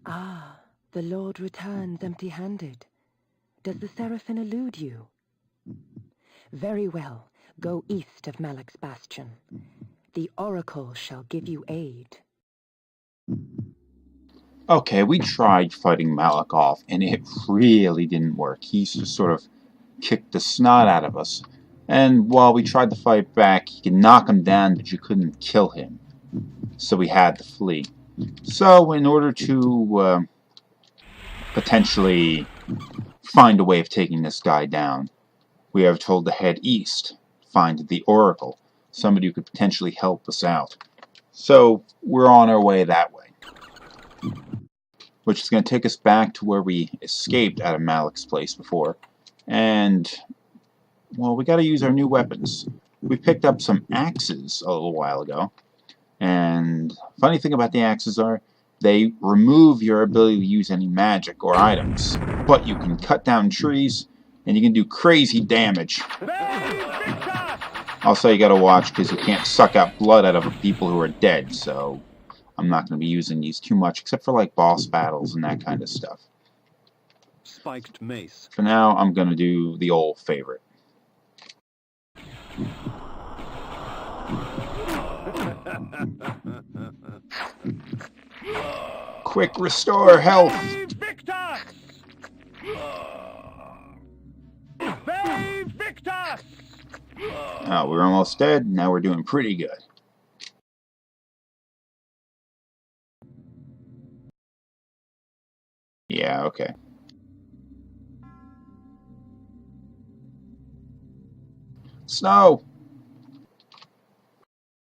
Ah, the Lord returns empty-handed. Does the Seraphim elude you? Very well, go east of Malak's bastion. The Oracle shall give you aid. Okay, we tried fighting Malak off, and it really didn't work. He just sort of kicked the snot out of us. And while we tried to fight back, you could knock him down, but you couldn't kill him. So we had to flee. So in order to potentially find a way of taking this guy down, we are told to head east, find the Oracle, somebody who could potentially help us out. So we're on our way that way, which is going to take us back to where we escaped out of Malak's place before. And, well, we got to use our new weapons. We picked up some axes a little while ago, and funny thing about the axes are they remove your ability to use any magic or items, but you can cut down trees and you can do crazy damage. Also, you gotta watch because you can't suck out blood out of people who are dead, so I'm not going to be using these too much, except for like boss battles and that kind of stuff. Spiked mace. For now, I'm going to do the old favorite. Quick, restore health! Oh, we're almost dead. Now we're doing pretty good. Yeah, okay. Snow!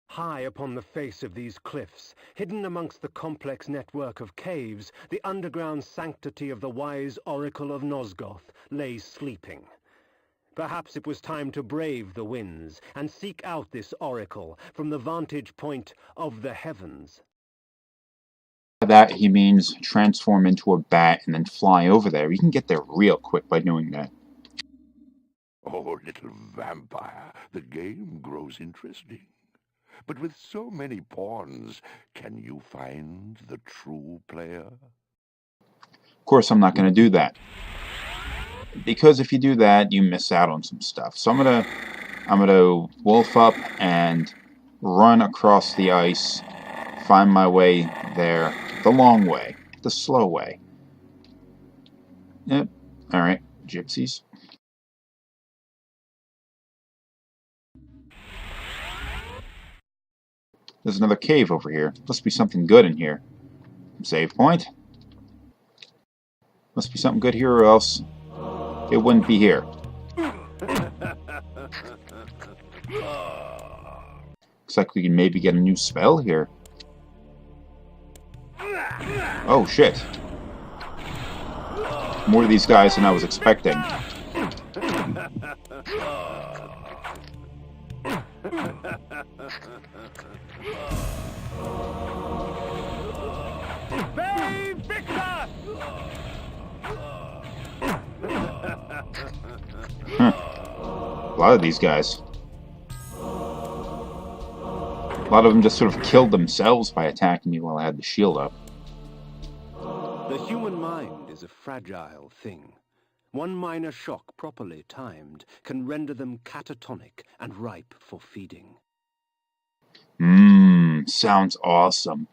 High upon the face of these cliffs, hidden amongst the complex network of caves, the underground sanctity of the wise Oracle of Nosgoth lay sleeping. Perhaps it was time to brave the winds and seek out this oracle from the vantage point of the heavens. By that, he means transform into a bat and then fly over there. You can get there real quick by doing that. Oh, little vampire, the game grows interesting. But with so many pawns, can you find the true player? Of course, I'm not going to do that. Because if you do that, you miss out on some stuff. So I'm gonna wolf up and run across the ice, find my way there the long way, the slow way. Yep. Alright, gypsies. There's another cave over here. Must be something good in here. Save point. Must be something good here or else it wouldn't be here. Looks like we can maybe get a new spell here. Oh shit. More of these guys than I was expecting. A lot of these guys. A lot of them just sort of killed themselves by attacking me while I had the shield up. The human mind is a fragile thing. One minor shock properly timed can render them catatonic and ripe for feeding. Sounds awesome.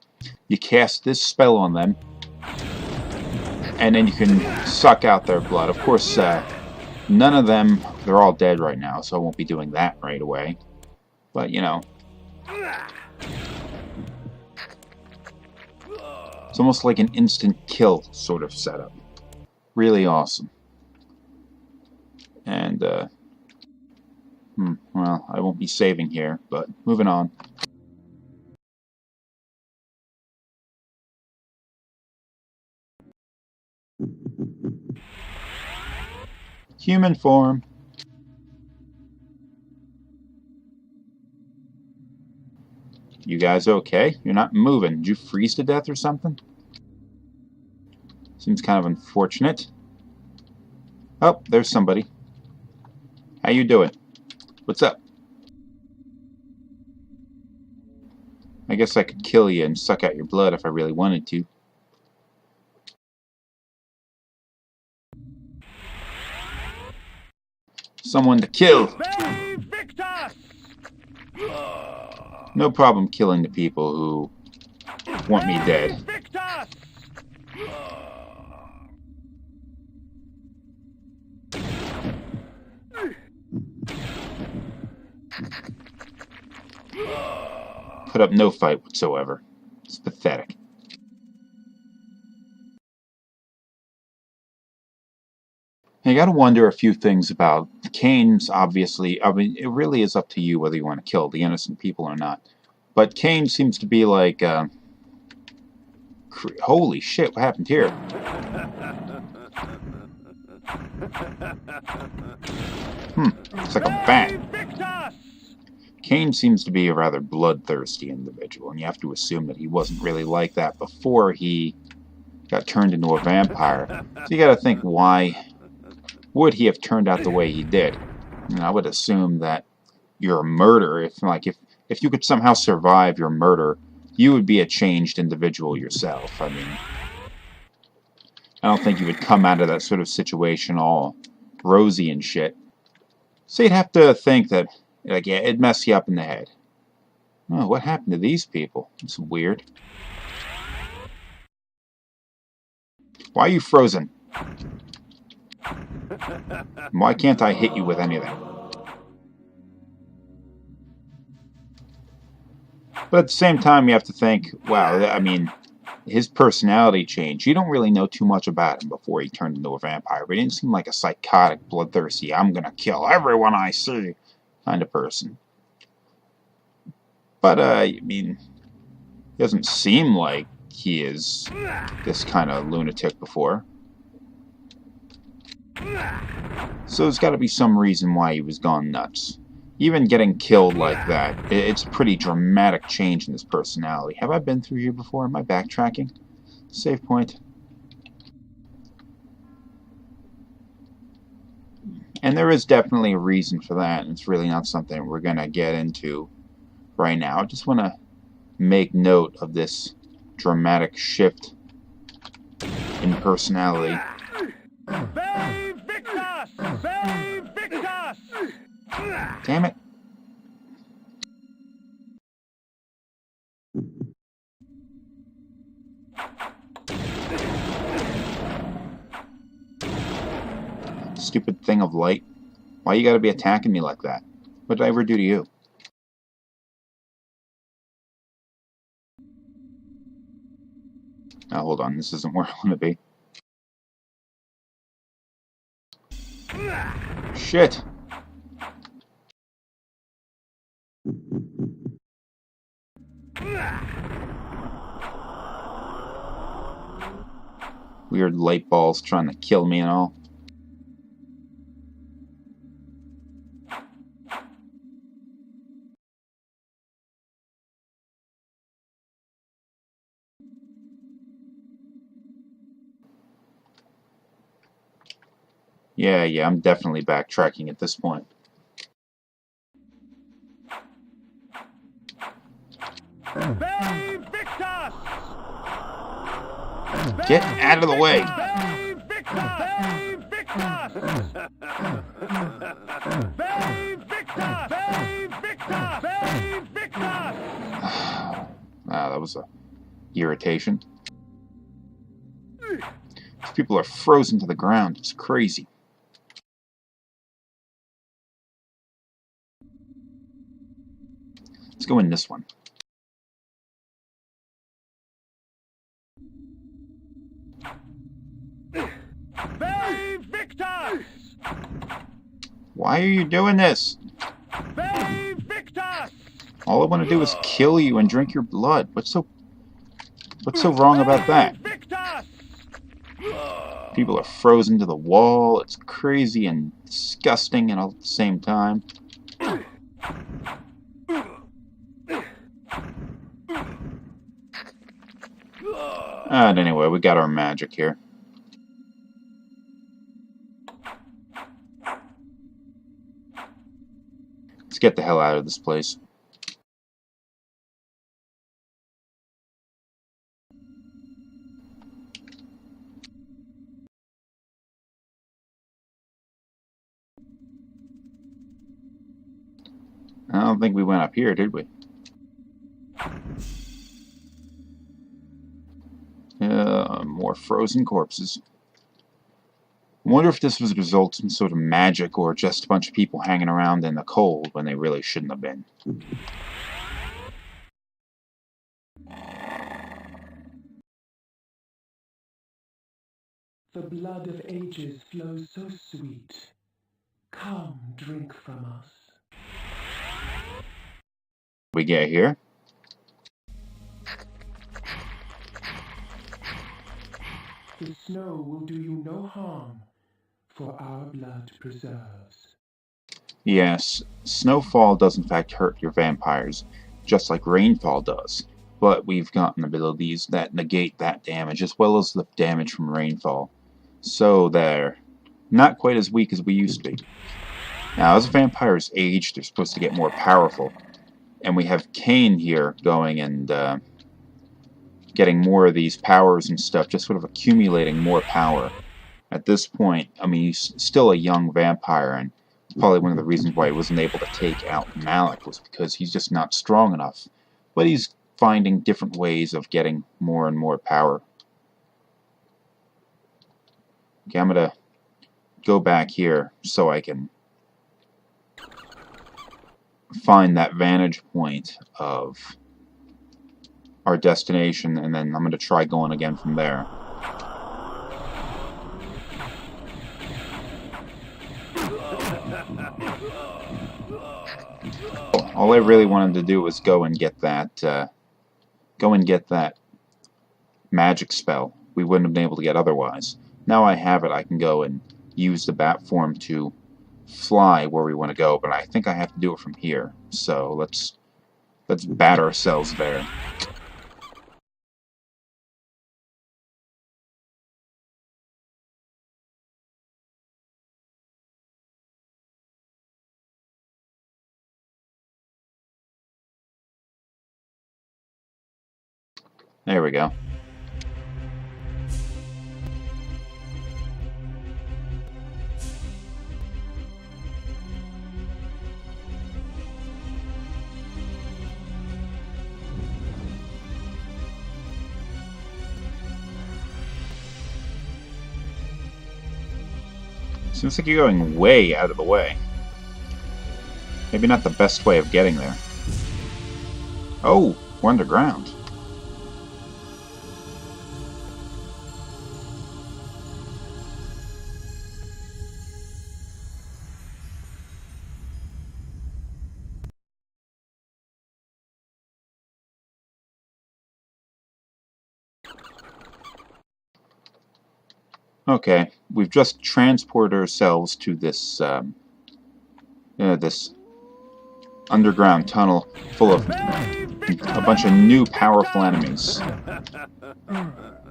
You cast this spell on them, and then you can suck out their blood. Of course, none of them, they're all dead right now, so I won't be doing that right away. But, you know. It's almost like an instant kill sort of setup. Really awesome. And, well, I won't be saving here, but moving on. Human form. You guys okay? You're not moving. Did you freeze to death or something? Seems kind of unfortunate. Oh, there's somebody. How you doing? What's up? I guess I could kill you and suck out your blood if I really wanted to. Someone to kill! No problem killing the people who want me dead. Put up no fight whatsoever. It's pathetic. You gotta wonder a few things about Kain's, obviously. I mean, it really is up to you whether you want to kill the innocent people or not. But Kain seems to be like, holy shit, what happened here? It's like a bat. Kain seems to be a rather bloodthirsty individual, and you have to assume that he wasn't really like that before he got turned into a vampire. So you gotta think, why would he have turned out the way he did? And I would assume that your murder, if you could somehow survive your murder, you would be a changed individual yourself. I mean, I don't think you would come out of that sort of situation all rosy and shit. So you'd have to think that, like, yeah, it'd mess you up in the head. Oh, what happened to these people? It's weird. Why are you frozen? Why can't I hit you with anything? But at the same time, you have to think, wow, I mean, his personality changed. You don't really know too much about him before he turned into a vampire. But he didn't seem like a psychotic, bloodthirsty, I'm gonna kill everyone I see kind of person. But, I mean, he doesn't seem like he is this kind of lunatic before. So there's got to be some reason why he was gone nuts. Even getting killed like that, it's a pretty dramatic change in his personality. Have I been through here before? Am I backtracking? Save point. And there is definitely a reason for that, and it's really not something we're going to get into right now. I just want to make note of this dramatic shift in personality. Damn it. Stupid thing of light. Why you gotta be attacking me like that? What did I ever do to you? Now hold on, this isn't where I want to be. Shit! Weird light balls trying to kill me and all. Yeah, I'm definitely backtracking at this point. Get out of the way! Wow, that was a irritation. These people are frozen to the ground. It's crazy. Let's go in this one. Why are you doing this? All I want to do is kill you and drink your blood. What's so wrong about that? People are frozen to the wall. It's crazy and disgusting and all at the same time. And anyway, we got our magic here. Let's get the hell out of this place. I don't think we went up here, did we? More frozen corpses. I wonder if this was a result of some sort of magic or just a bunch of people hanging around in the cold when they really shouldn't have been. The blood of ages flows so sweet. Come, drink from us. We get here. The snow will do you no harm, for our blood preserves. Yes, snowfall does in fact hurt your vampires, just like rainfall does. But we've gotten abilities that negate that damage, as well as the damage from rainfall. So they're not quite as weak as we used to be. Now, as vampires age, they're supposed to get more powerful. And we have Kain here going and getting more of these powers and stuff, just sort of accumulating more power. At this point, I mean, he's still a young vampire, and probably one of the reasons why he wasn't able to take out Malik was because he's just not strong enough. But he's finding different ways of getting more and more power. Okay, I'm gonna go back here so I can find that vantage point of our destination, and then I'm gonna try going again from there. All I really wanted to do was go and get that magic spell we wouldn't have been able to get otherwise. Now I have it, I can go and use the bat form to fly where we want to go, but I think I have to do it from here. So let's bat ourselves there. There we go. Seems like you're going way out of the way. Maybe not the best way of getting there. Oh, we're underground. Okay, we've just transported ourselves to this this underground tunnel full of a bunch of new powerful enemies.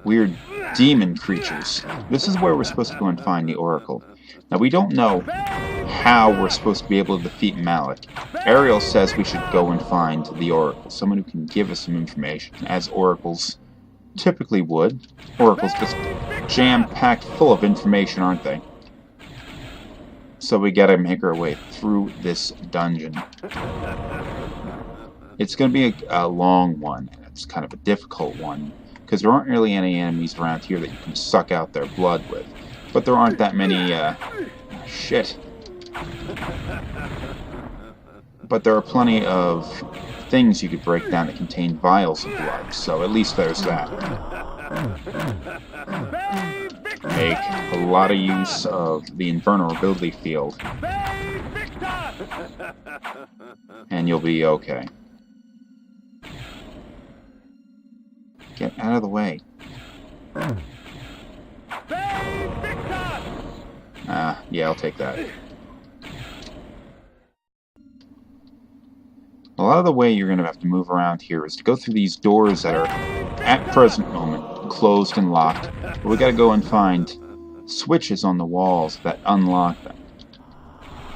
Weird demon creatures. This is where we're supposed to go and find the Oracle. Now, we don't know how we're supposed to be able to defeat Malik. Ariel says we should go and find the Oracle, someone who can give us some information, as Oracles typically would. Oracles just jam-packed full of information, aren't they? So we gotta make our way through this dungeon. It's gonna be a long one, and it's kind of a difficult one, because there aren't really any enemies around here that you can suck out their blood with. But there aren't that many, shit. But there are plenty of things you could break down that contain vials of blood, so at least there's that. Make a lot of use of the invulnerability field, and you'll be okay. Get out of the way. Yeah, I'll take that. A lot of the way you're going to have to move around here is to go through these doors that are, at present moment, closed and locked. But we got to go and find switches on the walls that unlock them.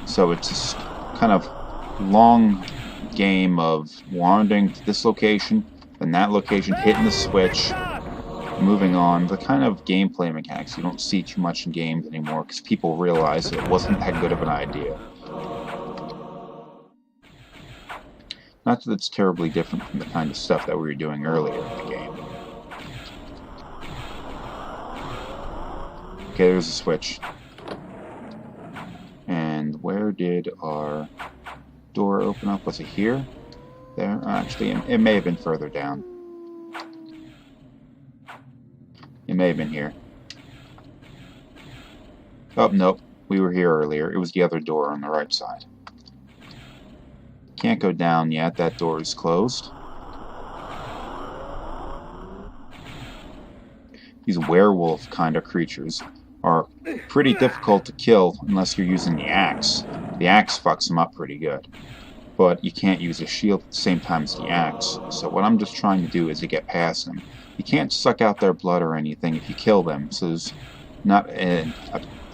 So it's this kind of long game of wandering to this location, then that location, hitting the switch, moving on. The kind of gameplay mechanics you don't see too much in games anymore because people realize it wasn't that good of an idea. Not that it's terribly different from the kind of stuff that we were doing earlier in the game. Okay, there's a switch. And where did our door open up? Was it here? There? Actually, it may have been further down. It may have been here. Oh, nope. We were here earlier. It was the other door on the right side. Can't go down yet. That door is closed. These werewolf kind of creatures are pretty difficult to kill unless you're using the axe. The axe fucks them up pretty good. But you can't use a shield at the same time as the axe. So what I'm just trying to do is to get past them. You can't suck out their blood or anything if you kill them, so there's not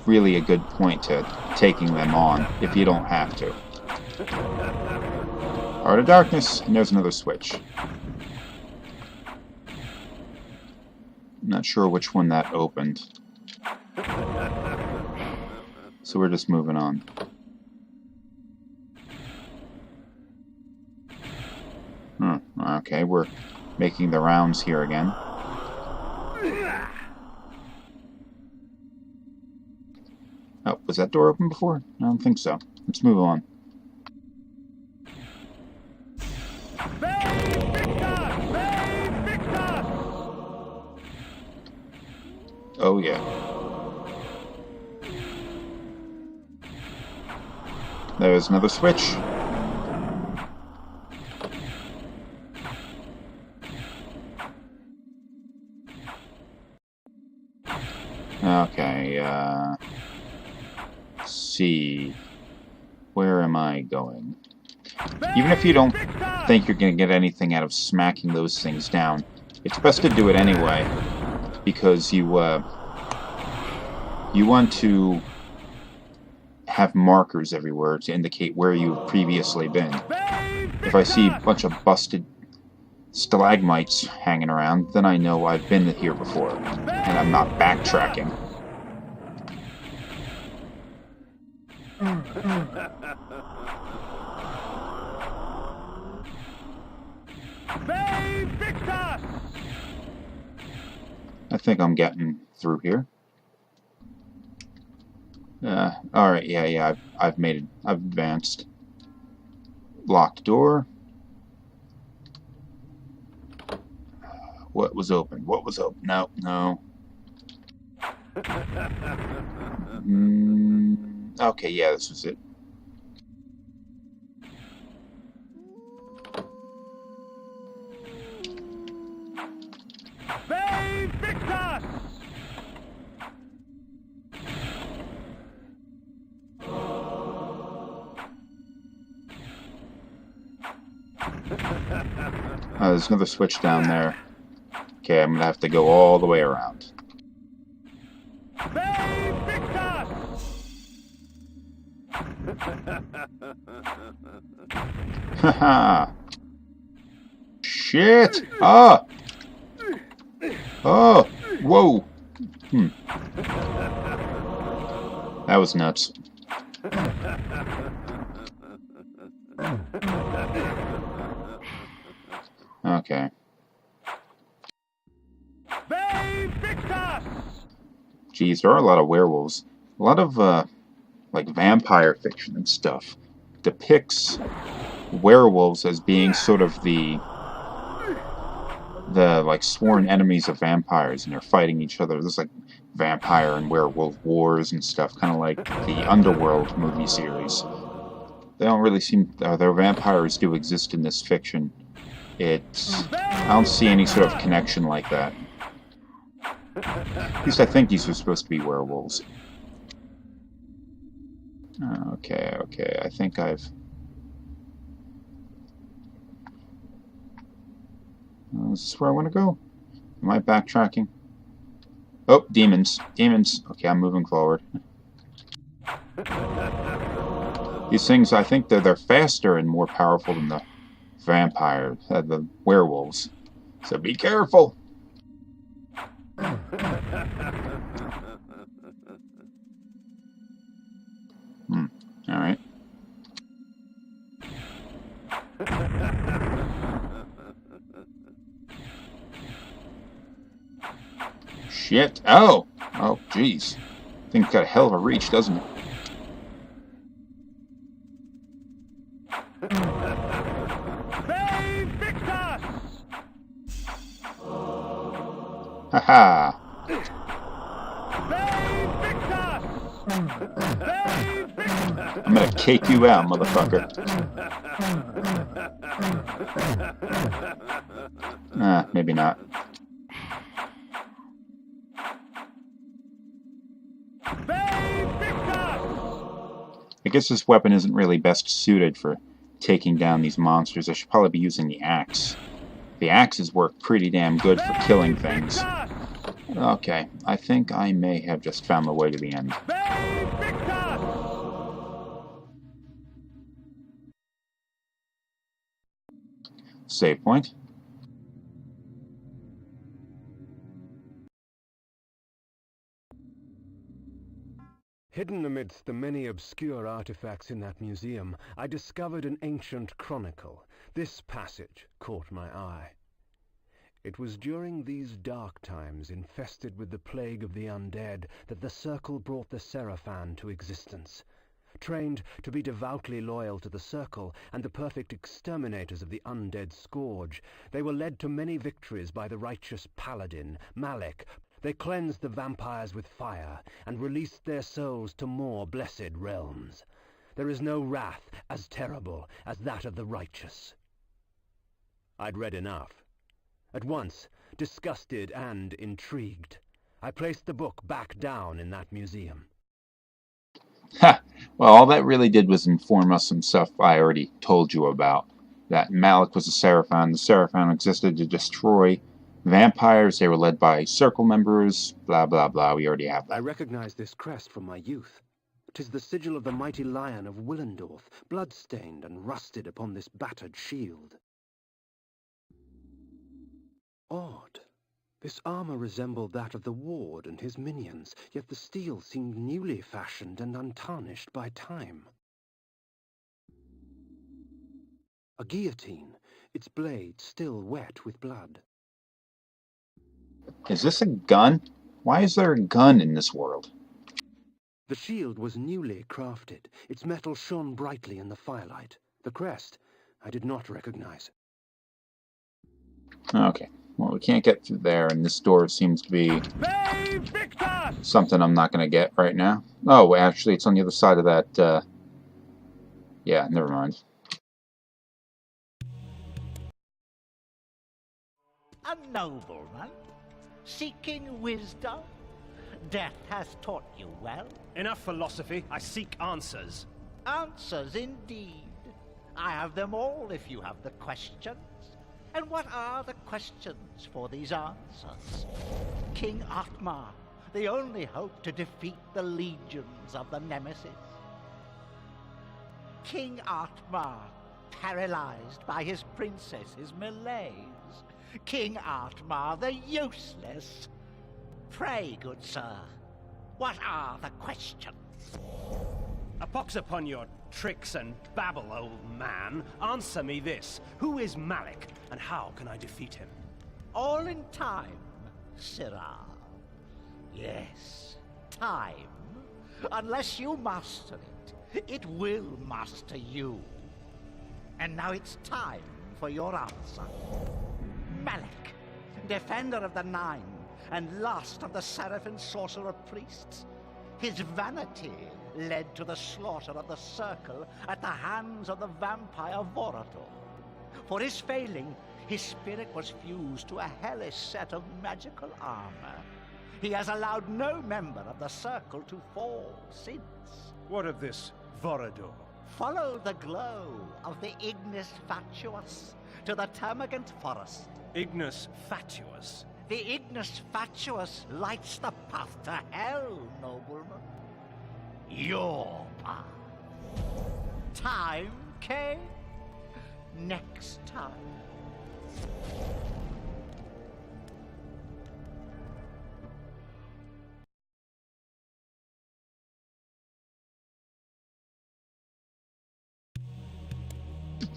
really a good point to taking them on if you don't have to. Heart of Darkness, and there's another switch. I'm not sure which one that opened. So we're just moving on. Okay, we're making the rounds here again. Oh, was that door open before? I don't think so. Let's move on. Oh yeah. There's another switch. Okay, let's see. Where am I going? Even if you don't think you're going to get anything out of smacking those things down, it's best to do it anyway, because you want to have markers everywhere to indicate where you've previously been. If I see a bunch of busted stalagmites hanging around, then I know I've been here before, and I'm not backtracking. I think I'm getting through here. Alright, yeah, I've made it. I've advanced. Locked door. What was open? What was open? No, no. Okay, yeah, this was it. There's another switch down there. Okay, I'm gonna have to go all the way around. Haha! Shit! Ah! Oh! Whoa! That was nuts. Okay. Geez, there are a lot of werewolves. A lot of, like, vampire fiction and stuff depicts werewolves as being sort of the like, sworn enemies of vampires, and they're fighting each other. There's, like, vampire and werewolf wars and stuff, kind of like the Underworld movie series. They don't really seem... their vampires do exist in this fiction. I don't see any sort of connection like that. At least I think these were supposed to be werewolves. Okay, I think I've... This is where I want to go. Am I backtracking? Oh, demons. Demons. Okay, I'm moving forward. These things, I think they're faster and more powerful than the vampire, the werewolves. So be careful! Alright. Shit. Oh! Oh, jeez. Thing's got a hell of a reach, doesn't it? They Victus! Haha! I'm gonna cake you out, motherfucker. Maybe not. I guess this weapon isn't really best suited for taking down these monsters. I should probably be using the axe. The axes work pretty damn good for killing things. Okay, I think I may have just found the way to the end. Save point. Hidden amidst the many obscure artifacts in that museum, I discovered an ancient chronicle. This passage caught my eye. It was during these dark times, infested with the plague of the undead, that the Circle brought the Seraphan to existence. Trained to be devoutly loyal to the Circle and the perfect exterminators of the undead scourge, they were led to many victories by the righteous paladin, Malek. They cleansed the vampires with fire and released their souls to more blessed realms. There is no wrath as terrible as that of the righteous. I'd read enough. At once, disgusted and intrigued, I placed the book back down in that museum. Ha! Well, all that really did was inform us some stuff I already told you about. That Malek was a Seraphan. The Seraphan existed to destroy vampires. They were led by Circle members. Blah, blah, blah. We already have that. I recognize this crest from my youth. 'Tis the sigil of the mighty lion of Willendorf, blood-stained and rusted upon this battered shield. Odd. This armor resembled that of the ward and his minions, yet the steel seemed newly fashioned and untarnished by time. A guillotine, its blade still wet with blood. Is this a gun? Why is there a gun in this world? The shield was newly crafted. Its metal shone brightly in the firelight. The crest I did not recognize. Okay. Well, we can't get through there, and this door seems to be something I'm not going to get right now. Oh, actually, it's on the other side of that, yeah, never mind. A nobleman, seeking wisdom. Death has taught you well. Enough philosophy. I seek answers. Answers indeed. I have them all if you have the questions. And what are the questions for these answers? King Atmar, the only hope to defeat the legions of the Nemesis. King Atmar, paralyzed by his princess's malaise. King Atmar, the useless. Pray, good sir, what are the questions? A pox upon your tricks and babble, old man. Answer me this. Who is Malek, and how can I defeat him? All in time, Sirrah. Yes, time. Unless you master it, it will master you. And now it's time for your answer. Malek, defender of the Nine, and last of the Seraphin sorcerer priests. His vanity led to the slaughter of the Circle at the hands of the vampire Vorator. For his failing, his spirit was fused to a hellish set of magical armor. He has allowed no member of the Circle to fall since. What of this Vorador? Follow the glow of the Ignis Fatuus to the Termagant Forest. Ignis Fatuus? The Ignis Fatuus lights the path to hell, nobleman. Your path. Time, Kain? Next time.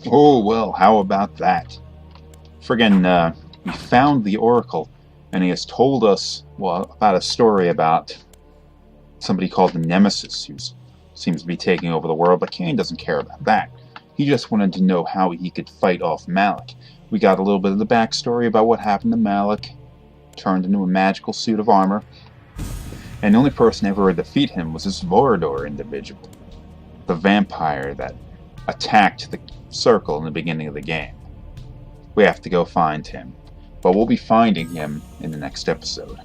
Oh, well, how about that? Friggin', we found the Oracle. And he has told us, well, about a story about somebody called the Nemesis who seems to be taking over the world, but Kain doesn't care about that. He just wanted to know how he could fight off Malik. We got a little bit of the backstory about what happened to Malik, turned into a magical suit of armor, and the only person ever to defeat him was this Vorador individual, the vampire that attacked the circle in the beginning of the game. We have to go find him, but we'll be finding him in the next episode.